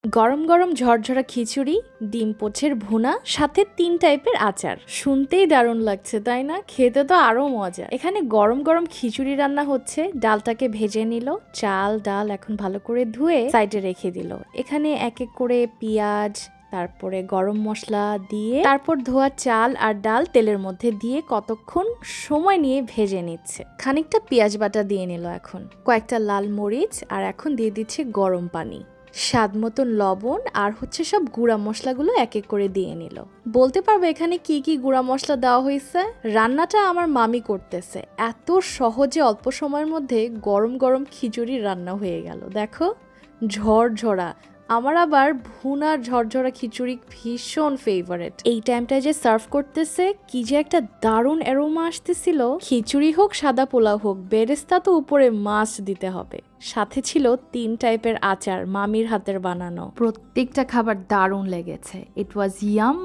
গরম গরম ঝরঝরা খিচুড়ি, ডিম পোচের ভুনা, সাথে 3 টাইপের আচার। শুনতেই দারুণ লাগছে তাই না? খেতে তো আরো মজা। এখানে গরম গরম খিচুড়ি রান্না হচ্ছে। ডালটাকে ভেজে নিল, চাল ডাল এখন ভালো করে ধুয়ে সাইডে রেখে দিল। এখানে এক এক করে পেঁয়াজ, তারপরে গরম মশলা দিয়ে, তারপর ধোয়া চাল আর ডাল তেলের মধ্যে দিয়ে কতক্ষণ সময় নিয়ে ভেজে নিচ্ছে। খানিকটা পেঁয়াজ বাটা দিয়ে নিল, এখন কয়েকটা লাল মরিচ, আর এখন দিয়ে দিচ্ছে গরম পানি, স্বাদ মতন লবণ, আর হচ্ছে সব গুঁড়া মশলাগুলো এক এক করে দিয়ে নিল। বলতে পারবে এখানে কি কি গুঁড়া মশলা দেওয়া হয়েছে? রান্নাটা আমার মামি করতেছে। এত সহজে অল্প সময়ের মধ্যে গরম গরম খিচুড়ি রান্না হয়ে গেল। দেখো, ঝরঝরা। আমার আবার ভুনার ঝরঝরা খিচুড়ি ভীষণ ফেভারিট। এই টাইমটায় যে সার্ভ করতেছে, কি যে একটা দারুণ অ্যারোমা আসতেছিল। খিচুড়ি হোক সাদা পোলাও হোক, বেরেস্তা তো উপরে মাছ দিতে হবে। সাথে ছিল 3 টাইপের আচার, মামির হাতের বানানো। প্রত্যেকটা খাবার দারুণ লেগেছে। ইট ওয়াজ ইয়াম।